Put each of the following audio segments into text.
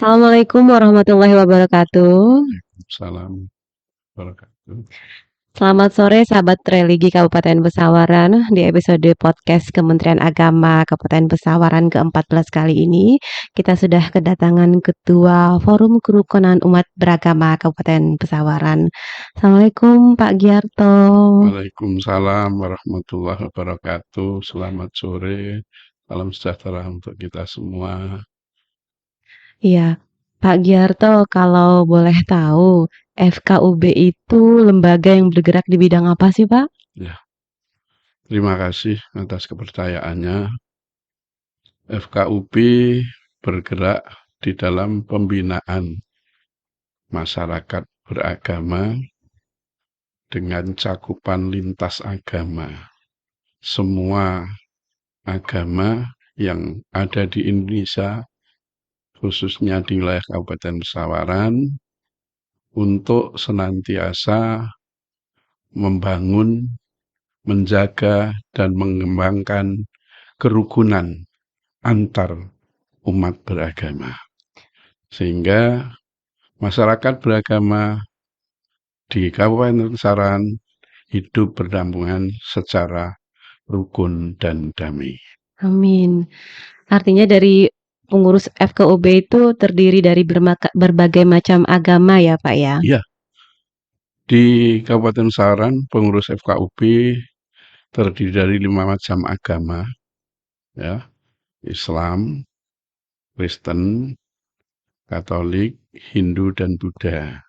Assalamualaikum warahmatullahi wabarakatuh. Salam wabarakatuh. Selamat sore sahabat religi Kabupaten Pesawaran. Di episode podcast Kementerian Agama Kabupaten Pesawaran ke-14 kali ini, kita sudah kedatangan Ketua Forum Kerukunan Umat Beragama Kabupaten Pesawaran. Assalamualaikum Pak Giarto. Waalaikumsalam warahmatullahi wabarakatuh. Selamat sore. Salam sejahtera untuk kita semua. Iya, Pak Giarto, kalau boleh tahu, FKUB itu lembaga yang bergerak di bidang apa sih, Pak? Ya, terima kasih atas kepercayaannya. FKUB bergerak di dalam pembinaan masyarakat beragama dengan cakupan lintas agama. Semua agama yang ada di Indonesia, khususnya di wilayah Kabupaten Pesawaran, untuk senantiasa membangun, menjaga, dan mengembangkan kerukunan antar umat beragama. Sehingga masyarakat beragama di Kabupaten Pesawaran hidup berdampingan secara rukun dan damai. Amin. Artinya dari pengurus FKUB itu terdiri dari berbagai macam agama ya, Pak ya? Iya, di Kabupaten Pesawaran pengurus FKUB terdiri dari 5 macam agama, ya, Islam, Kristen, Katolik, Hindu, dan Buddha.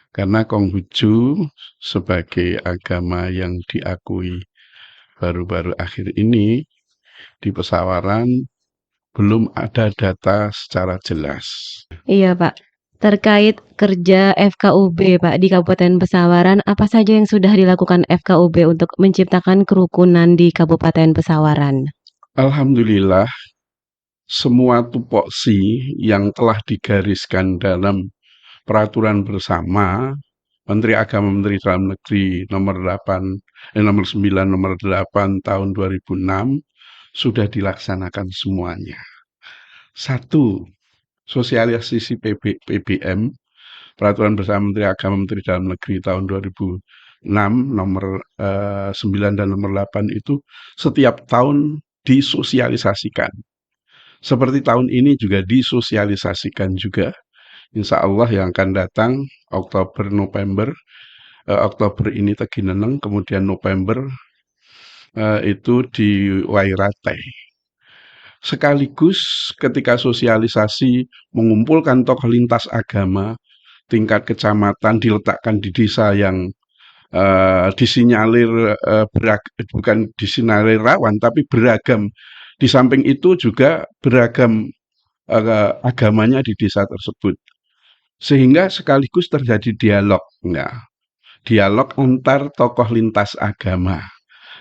Karena Konghucu sebagai agama yang diakui baru-baru akhir ini di Pesawaran belum ada data secara jelas. Iya, Pak. Terkait kerja FKUB, Pak, di Kabupaten Pesawaran, apa saja yang sudah dilakukan FKUB untuk menciptakan kerukunan di Kabupaten Pesawaran? Alhamdulillah, semua tupoksi yang telah digariskan dalam peraturan bersama Menteri Agama Menteri Dalam Negeri nomor 9 nomor 8 tahun 2006 sudah dilaksanakan semuanya. 1. Sosialisasi PBM Peraturan Bersama Menteri Agama Menteri Dalam Negeri tahun 2006 nomor 9 dan nomor 8 itu setiap tahun disosialisasikan. Seperti tahun ini juga disosialisasikan juga. Insya Allah yang akan datang Oktober ini Tegineneng, kemudian November itu di Wairate. Sekaligus ketika sosialisasi mengumpulkan tokoh lintas agama tingkat kecamatan diletakkan di desa yang disinyalir bukan disinyalir rawan tapi beragam. Di samping itu juga beragam agamanya di desa tersebut. Sehingga sekaligus terjadi dialog. Nah, dialog antar tokoh lintas agama.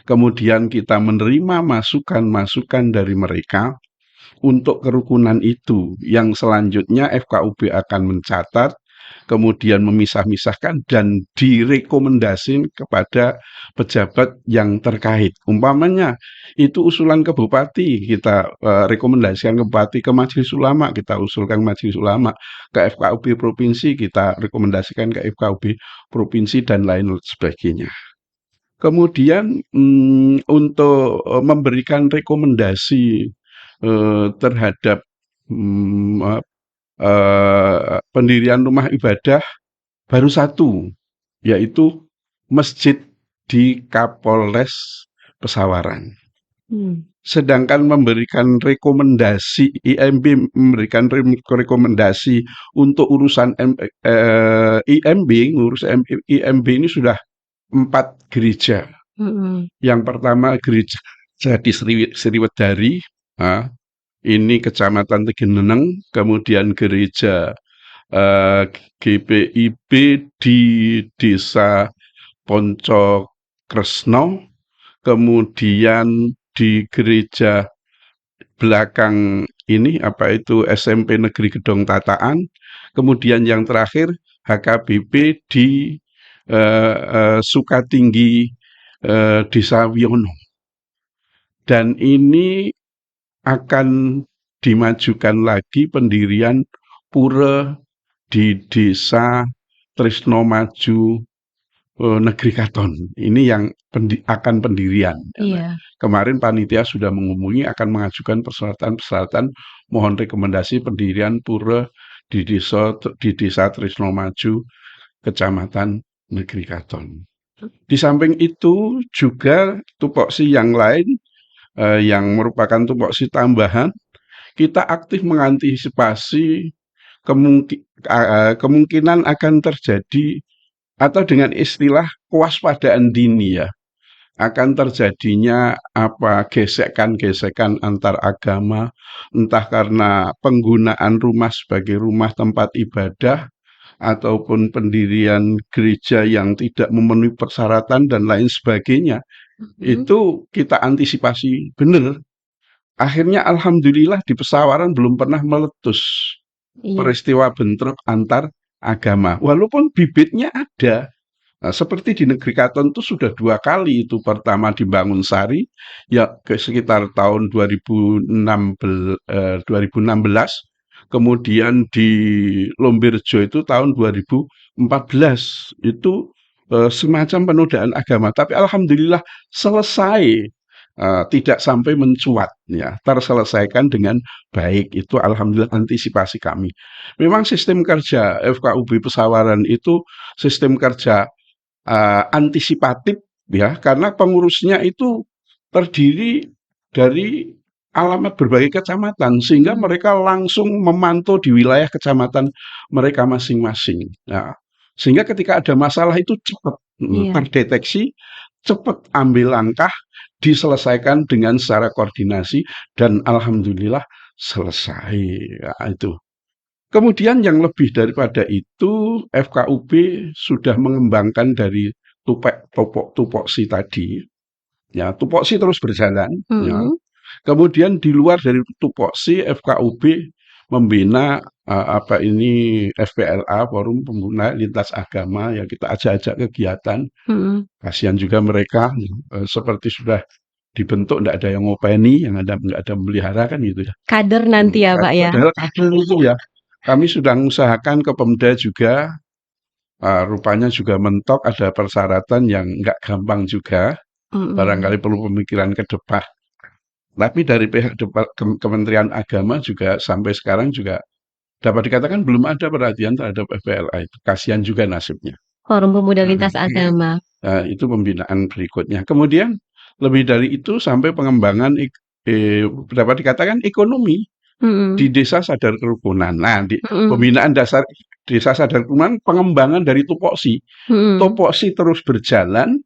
Kemudian kita menerima masukan-masukan dari mereka untuk kerukunan itu yang selanjutnya FKUB akan mencatat, kemudian memisah-misahkan dan direkomendasikan kepada pejabat yang terkait. Umpamanya itu usulan ke bupati, kita rekomendasikan ke bupati, ke majelis ulama, kita usulkan majelis ulama, ke FKUB provinsi, kita rekomendasikan ke FKUB provinsi dan lain sebagainya. Kemudian untuk memberikan rekomendasi terhadap pendirian rumah ibadah baru satu, yaitu masjid di Kapolres Pesawaran. Sedangkan memberikan rekomendasi IMB memberikan rekomendasi untuk urusan IMB, ngurus IMB ini sudah 4 gereja. Yang pertama gereja di Sriwedari, ini Kecamatan Tegineneng, kemudian gereja GPIB di Desa Poncokresno, kemudian di gereja belakang ini SMP Negeri Gedong Tataan, kemudian yang terakhir HKBP di Sukatinggi Desa Wiono. Dan ini akan dimajukan lagi pendirian pura di Desa Trisnomaju Negeri Katon. Ini yang akan pendirian. Iya. Kemarin panitia sudah menghubungi akan mengajukan persyaratan-persyaratan mohon rekomendasi pendirian pura di Desa Trisnomaju, Kecamatan Negeri Katon. Di samping itu juga tupoksi yang lain yang merupakan tupoksi tambahan, kita aktif mengantisipasi kemungkinan akan terjadi atau dengan istilah kewaspadaan dini ya, akan terjadinya gesekan-gesekan antar agama, entah karena penggunaan rumah sebagai rumah tempat ibadah ataupun pendirian gereja yang tidak memenuhi persyaratan dan lain sebagainya. Itu kita antisipasi benar. Akhirnya alhamdulillah di Pesawaran belum pernah meletus peristiwa bentrok antar agama. Walaupun bibitnya ada. Nah, seperti di Negeri Katon itu sudah 2 kali itu. Pertama di Bangunsari, ya sekitar tahun 2016. Kemudian di Lombirjo itu tahun 2014. Itu semacam penodaan agama. Tapi alhamdulillah selesai. Tidak sampai mencuat ya, terselesaikan dengan baik. Itu alhamdulillah antisipasi kami. Memang sistem kerja FKUB Pesawaran itu sistem kerja antisipatif ya, karena pengurusnya itu terdiri dari alamat berbagai kecamatan sehingga mereka langsung memantau di wilayah kecamatan mereka masing-masing. Nah, sehingga ketika ada masalah itu cepat terdeteksi, cepat ambil langkah, diselesaikan dengan secara koordinasi dan alhamdulillah selesai. Ya, itu. Kemudian yang lebih daripada itu, FKUB sudah mengembangkan dari tupoksi tadi. Ya, tupoksi terus berjalan. Ya. Kemudian di luar dari tupoksi, FKUB membina FPLA, Forum Pemuda Lintas Agama, ya kita ajak-ajak kegiatan. Kasihan juga mereka, seperti sudah dibentuk, tidak ada yang ngopeni, yang nggak ada melihara kan gitu ya. Kader nanti ya Pak ya. Padahal kader itu ya. Kami sudah mengusahakan ke Pemda juga, rupanya juga mentok ada persyaratan yang nggak gampang juga, barangkali perlu pemikiran ke depan. Tapi dari pihak Kementerian Agama juga sampai sekarang juga dapat dikatakan belum ada perhatian terhadap FPLA itu. Kasihan juga nasibnya. Forum Pemuda Lintas Agama. Itu pembinaan berikutnya. Kemudian lebih dari itu sampai pengembangan dapat dikatakan ekonomi di Desa Sadar Kerukunan. Nah, di pembinaan dasar Desa Sadar Kerukunan, pengembangan dari tupoksi. Tupoksi terus berjalan,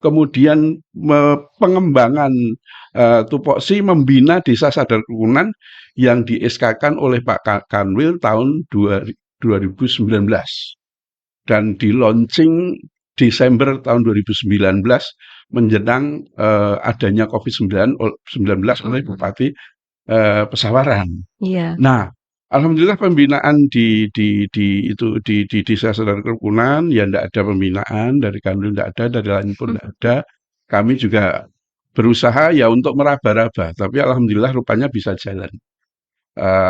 kemudian pengembangan tupoksi membina Desa Sadar Kerukunan yang di SK-kan oleh Pak Kanwil tahun 2019 dan di launching Desember tahun 2019 menjelang adanya COVID-19 oleh Bupati Pesawaran. Iya. Nah, alhamdulillah pembinaan di Desa Sadar Kerukunan ya tidak ada pembinaan dari Kanwil, tidak ada, dari lain pun tidak ada. Kami juga berusaha ya untuk meraba-raba, tapi alhamdulillah rupanya bisa jalan.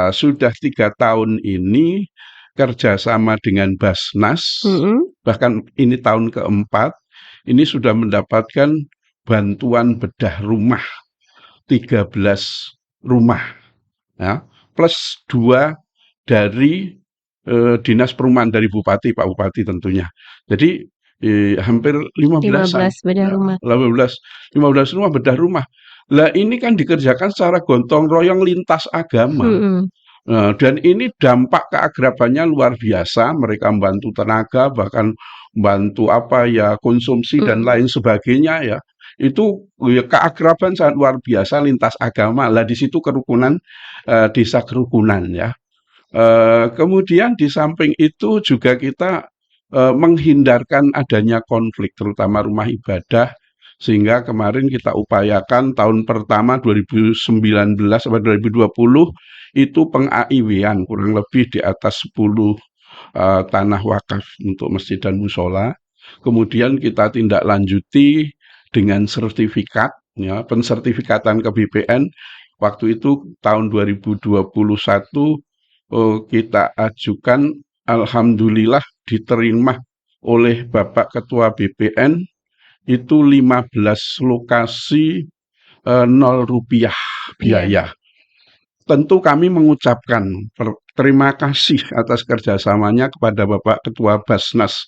Sudah 3 tahun ini kerjasama dengan Basnas, bahkan ini tahun keempat, ini sudah mendapatkan bantuan bedah rumah 13 rumah, ya, plus 2 dari Dinas Perumahan dari Bupati, Pak Bupati tentunya. Jadi hampir 15 bedah rumah. 15 rumah bedah rumah. Lah ini kan dikerjakan secara gotong royong lintas agama. Dan ini dampak keakrabannya luar biasa. Mereka membantu tenaga, bahkan membantu konsumsi dan lain sebagainya ya. Itu ya, keakraban sangat luar biasa lintas agama. Lah di situ kerukunan, Desa Kerukunan ya. Kemudian di samping itu juga kita menghindarkan adanya konflik, terutama rumah ibadah, sehingga kemarin kita upayakan tahun pertama 2019 sampai 2020 itu peng-AIW-an kurang lebih di atas 10 tanah wakaf untuk masjid dan musola. Kemudian kita tindak lanjuti dengan sertifikat, ya, pensertifikatan ke BPN. Waktu itu tahun 2021 kita ajukan, alhamdulillah diterima oleh Bapak Ketua BPN, itu 15 lokasi, Rp0 Iya. biaya. Tentu kami mengucapkan terima kasih atas kerjasamanya kepada Bapak Ketua Basnas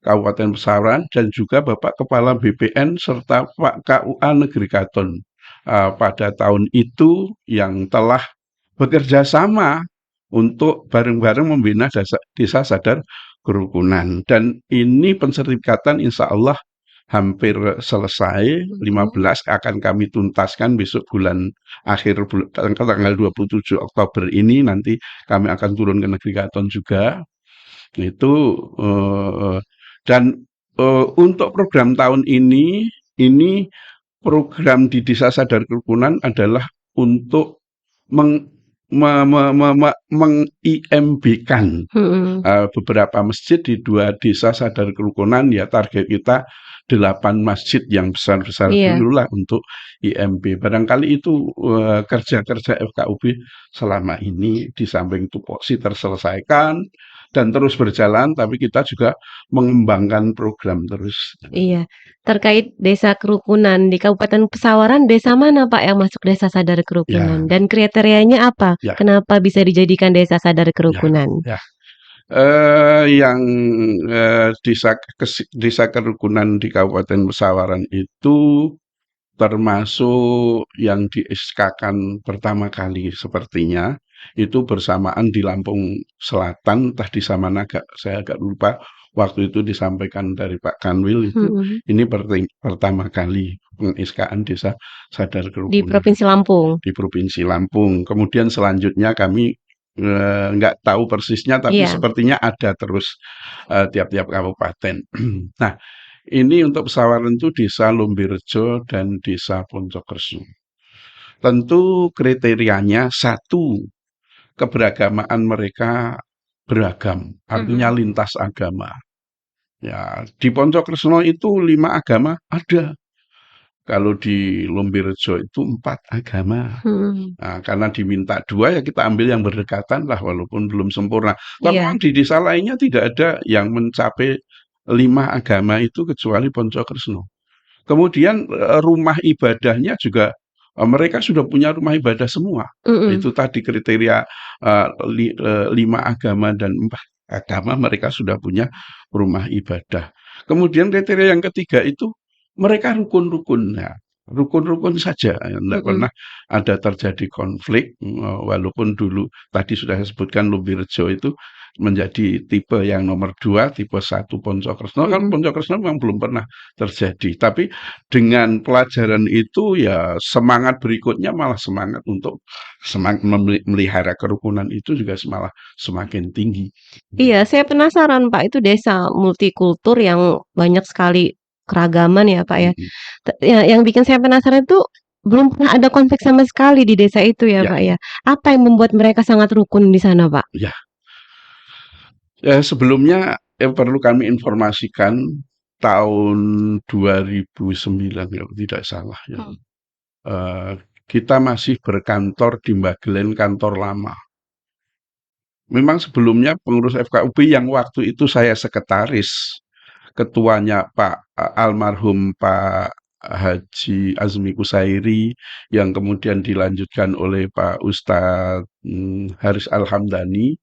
Kabupaten Pesawaran dan juga Bapak Kepala BPN serta Pak KUA Negeri Katon, pada tahun itu yang telah bekerja sama untuk bareng-bareng membina desa sadar kerukunan. Dan ini pensertifikatan insya Allah hampir selesai, 15 akan kami tuntaskan besok bulan akhir tanggal 27 Oktober ini, nanti kami akan turun ke Negeri Katon juga. Itu dan untuk program tahun ini program di Desa Sadar Kerukunan adalah untuk meng meng-IMB-kan beberapa masjid di 2 desa sadar kerukunan. Ya, target kita 8 masjid yang besar-besar Iya. dululah untuk IMB. Barangkali itu kerja-kerja FKUB selama ini, di samping tupoksi terselesaikan dan terus berjalan, tapi kita juga mengembangkan program terus. Iya, terkait desa kerukunan di Kabupaten Pesawaran, desa mana Pak yang masuk desa sadar kerukunan? Ya, Dan kriterianya apa? ya, Kenapa bisa dijadikan desa sadar ya, kerukunan? ya. Yang desa kerukunan di Kabupaten Pesawaran itu termasuk yang di SK-kan pertama kali sepertinya, itu bersamaan di Lampung Selatan, entah di mana saya agak lupa, waktu itu disampaikan dari Pak Kanwil itu, ini pertama kali peng-SK-an desa sadar Di kerukunan Provinsi Lampung. di Provinsi Lampung. Kemudian selanjutnya kami nggak tahu persisnya, tapi Iya. sepertinya ada terus tiap-tiap kabupaten. Nah, ini untuk Pesawaran itu Desa Lumbirejo dan Desa Poncokresno. Tentu kriterianya satu, keberagamaan mereka beragam, artinya lintas agama. Ya, di Poncokresno itu 5 agama ada. Kalau di Lumbirejo itu 4 agama. Nah, karena diminta 2 ya kita ambil yang berdekatan lah walaupun belum sempurna. Tapi Iya. di desa lainnya tidak ada yang mencapai 5 agama itu kecuali Poncokresno. Kemudian rumah ibadahnya juga mereka sudah punya rumah ibadah semua. Itu tadi kriteria 5 agama dan 4 agama mereka sudah punya rumah ibadah. Kemudian kriteria yang ketiga itu mereka rukun-rukun. Ya, rukun-rukun saja, tidak pernah ada terjadi konflik, walaupun dulu tadi sudah saya sebutkan Lumbirejo itu menjadi tipe yang nomor 2, tipe 1 Poncokresno. Kan Poncokresno memang belum pernah terjadi. Tapi dengan pelajaran itu ya semangat berikutnya malah semangat untuk melihara kerukunan itu juga malah semakin tinggi. Iya, saya penasaran Pak, itu desa multikultur yang banyak sekali keragaman ya Pak ya. Yang bikin saya penasaran itu belum pernah ada konflik sama sekali di desa itu ya Ya, Pak ya. Apa yang membuat mereka sangat rukun di sana Pak? ya. Sebelumnya perlu kami informasikan tahun 2009 kalau tidak salah ya. Kita masih berkantor di Mbagelen, kantor lama. Memang sebelumnya pengurus FKUB yang waktu itu saya sekretaris, ketuanya Pak almarhum Pak Haji Azmi Kusairi, yang kemudian dilanjutkan oleh Pak Ustadz Haris Alhamdani.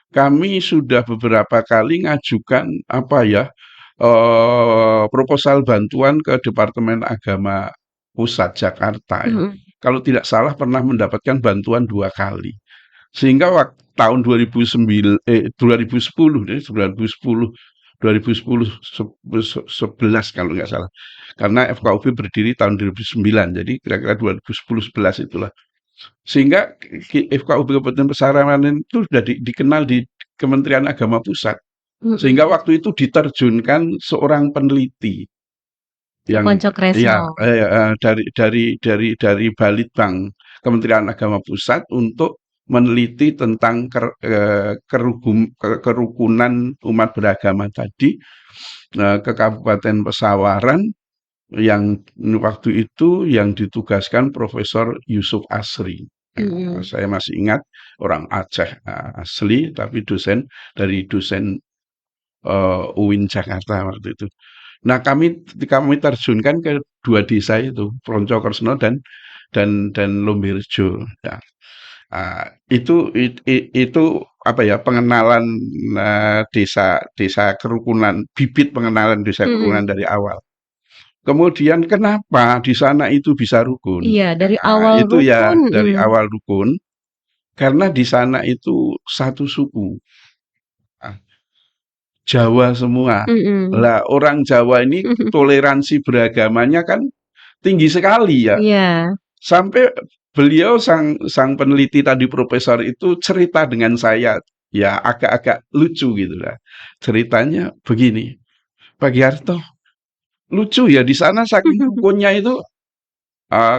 Kami sudah beberapa kali ngajukan proposal bantuan ke Departemen Agama Pusat Jakarta ya. Kalau tidak salah pernah mendapatkan bantuan 2 kali. Sehingga tahun 2009 2010 deh, 2010 11 kalau nggak salah. Karena FKUB berdiri tahun 2009, jadi kira-kira 2010-11 itulah. Sehingga FKUB Kabupaten Pesawaran itu sudah dikenal di Kementerian Agama Pusat. Sehingga waktu itu diterjunkan seorang peneliti yang Poncokresno. dari Balitbang Kementerian Agama Pusat untuk meneliti tentang kerukunan umat beragama tadi ke Kabupaten Pesawaran, yang waktu itu yang ditugaskan Profesor Yusuf Asri. Mhm. Saya masih ingat orang Aceh asli, tapi dosen UIN Jakarta waktu itu. Nah, kami terjunkan ke 2 desa itu, Proncokresno dan Lomberejo. Nah, itu apa ya, pengenalan, desa kerukunan, bibit pengenalan desa kerukunan Mhm. dari awal. Kemudian kenapa di sana itu bisa rukun? Iya, dari Ya, awal itu ya rukun, dari awal rukun, karena di sana itu satu suku, ah, Jawa semua. mhm. Lah orang Jawa ini toleransi beragamanya kan tinggi sekali ya. Iya. Sampai beliau sang sang peneliti tadi profesor itu cerita dengan saya, ya agak-agak lucu gitu lah. Ceritanya begini, Pak Giarto, lucu ya di sana saking rukunnya itu,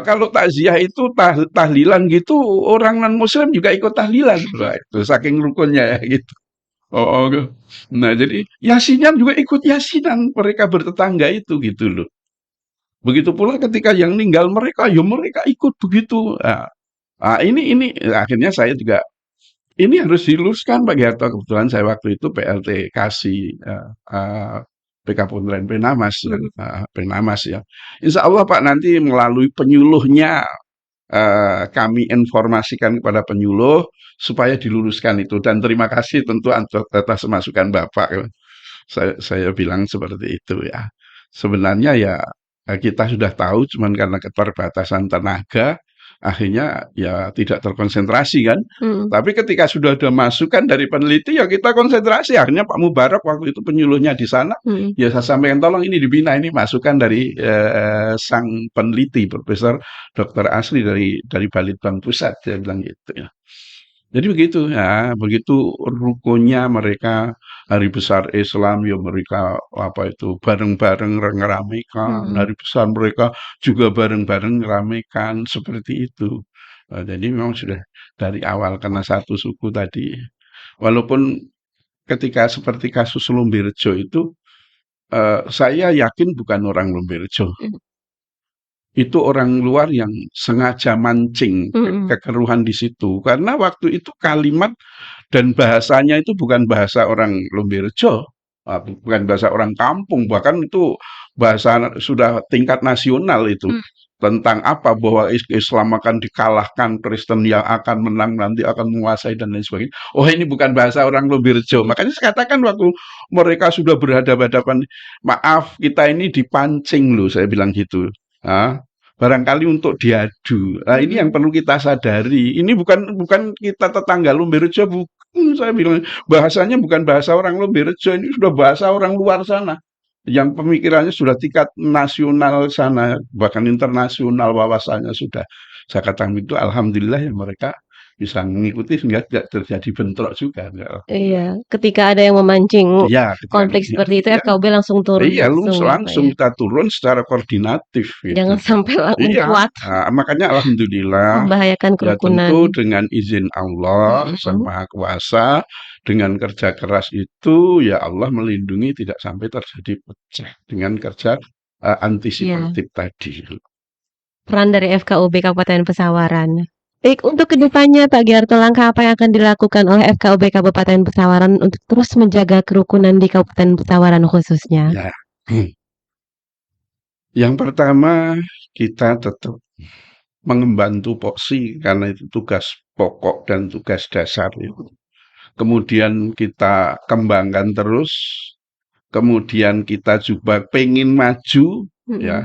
kalau takziah itu tahlilan gitu, orang non muslim juga ikut tahlilan. Wah, itu saking rukunnya ya gitu. Oh, oh. Nah jadi yasinan juga ikut yasinan mereka bertetangga itu gitu loh. Begitu pula ketika yang ninggal mereka, ya mereka ikut begitu. Ini akhirnya saya juga ini harus diluruskan Pak Giarto. Kebetulan saya waktu itu PLT kasih PK Puntren Penamas dan Mhm. Penamas ya. Insya Allah Pak nanti melalui penyuluhnya kami informasikan kepada penyuluh supaya diluruskan itu dan terima kasih tentu atas masukan Bapak. Saya bilang seperti itu ya. Sebenarnya ya kita sudah tahu, cuman karena keterbatasan tenaga, akhirnya ya tidak terkonsentrasi kan. Mhm. Tapi ketika sudah ada masukan dari peneliti, ya kita konsentrasi. Akhirnya Pak Mubarak waktu itu penyuluhnya di sana, Mhm. ya saya sampaikan tolong ini dibina, ini masukan dari sang peneliti, Profesor Dr. Asri dari Balitbang Pusat, saya bilang gitu ya. Jadi begitu ya, begitu rukunnya mereka hari besar Islam ya mereka apa itu bareng-bareng ngeramaikan, Mhm. hari besar mereka juga bareng-bareng ngeramaikan seperti itu. Jadi memang sudah dari awal karena satu suku tadi. Walaupun ketika seperti kasus Lumberjo itu saya yakin bukan orang Lumberjo. Mhm. Itu orang luar yang sengaja mancing Mhm. kekeruhan di situ. Karena waktu itu kalimat dan bahasanya itu bukan bahasa orang Lumberjo, bukan bahasa orang kampung, bahkan itu bahasa sudah tingkat nasional itu. Mhm. Tentang apa, bahwa Islam akan dikalahkan, Kristen yang akan menang nanti akan menguasai dan lain sebagainya. Oh ini bukan bahasa orang Lumberjo. Iya. Makanya saya katakan waktu mereka sudah berhadapan-hadapan, maaf kita ini dipancing loh, saya bilang gitu. Ah, barangkali untuk diadu. Nah, ini yang Mhm. perlu kita sadari. Ini bukan kita tetangga Lumberjo, bukan. Saya bilang bahasanya bukan bahasa orang Lumberjo, ini sudah bahasa orang luar sana. Yang pemikirannya sudah tingkat nasional sana, bahkan internasional wawasannya sudah. Saya katakan itu alhamdulillah ya mereka bisa mengikuti sehingga tidak terjadi bentrok juga. Ya, Iya, alhamdulillah. ketika ada yang memancing Iya, ketika konflik ya, seperti itu ya, FKUB langsung turun iya, langsung ya, Pak, langsung ya? kita turun secara koordinatif gitu Jangan loh. sampai Iya, mencuat, makanya alhamdulillah membahayakan ya kerukunan. tentu dengan izin Allah Sang Mhm. Maha Kuasa, dengan kerja keras itu ya Allah melindungi tidak sampai terjadi pecah dengan kerja Iya, antisipatif tadi. peran dari FKUB Kabupaten Pesawaran. Baik, untuk kedepannya Pak Giarto, langkah apa yang akan dilakukan oleh FKUB Kabupaten Pesawaran untuk terus menjaga kerukunan di Kabupaten Pesawaran khususnya? Ya, yang pertama kita tetap mengemban tupoksi karena itu tugas pokok dan tugas dasar itu. Kemudian kita kembangkan terus, kemudian kita juga pengen maju Mhm. ya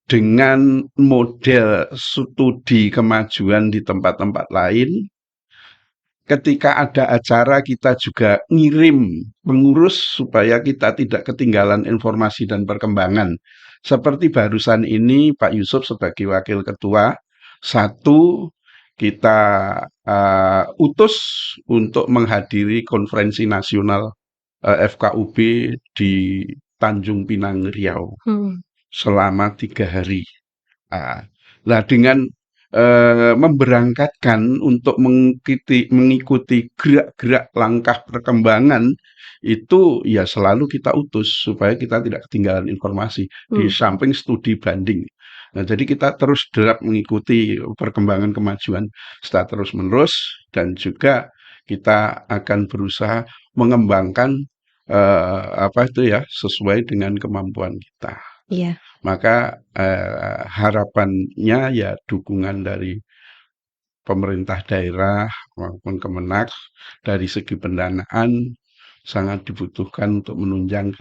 dengan model studi kemajuan di tempat-tempat lain. Ketika ada acara kita juga ngirim pengurus supaya kita tidak ketinggalan informasi dan perkembangan. Seperti barusan ini Pak Yusuf sebagai wakil ketua, satu kita utus untuk menghadiri konferensi nasional FKUB di Tanjung Pinang Riau Mhm. selama 3 hari. Ah, lah dengan memberangkatkan untuk mengikuti gerak-gerak langkah perkembangan itu ya selalu kita utus supaya kita tidak ketinggalan informasi di Mhm. samping studi banding. Nah, jadi kita terus derap mengikuti perkembangan kemajuan secara terus-menerus dan juga kita akan berusaha mengembangkan, apa itu ya, sesuai dengan kemampuan kita. Iya. Maka, harapannya ya dukungan dari pemerintah daerah maupun Kemenak dari segi pendanaan sangat dibutuhkan untuk menunjang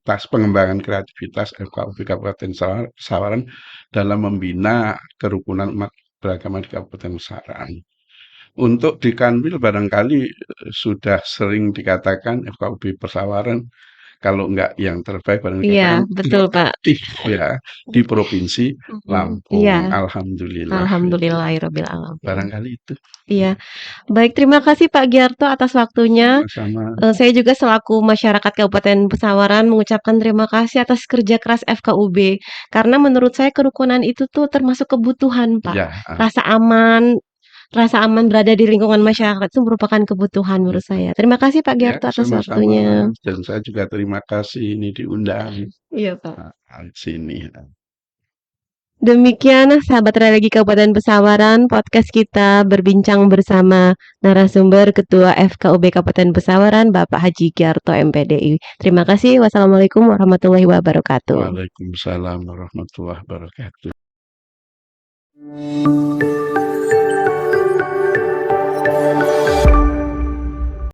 pengembangan kreativitas FKUP Kabupaten Sawaran dalam membina kerukunan umat beragama di Kabupaten Sawaran. Untuk di Kanwil barangkali sudah sering dikatakan FKUP Pesawaran kalau enggak yang terbaik barangkali Iya, dikatakan betul, Pak. terbaik ya di Provinsi Lampung. Iya, Alhamdulillah itu. alhamdulillahirabbil alamin. Barangkali itu. Iya. Baik, terima kasih Pak Giarto atas waktunya. Sama-sama. Saya juga selaku masyarakat Kabupaten Pesawaran mengucapkan terima kasih atas kerja keras FKUB. Karena menurut saya kerukunan itu tuh termasuk kebutuhan, Pak. Ya, Rasa aman berada di lingkungan masyarakat itu merupakan kebutuhan menurut saya. Terima kasih Pak ya, Giarto atas sama-sama. waktunya. Dan saya juga terima kasih ini diundang Iya, Pak. di sini. Demikian sahabat religi Kabupaten Pesawaran, podcast kita berbincang bersama narasumber Ketua FKUB Kabupaten Pesawaran, Bapak Haji Giarto MPDI. Terima kasih. Wassalamualaikum warahmatullahi wabarakatuh. Waalaikumsalam warahmatullahi wabarakatuh.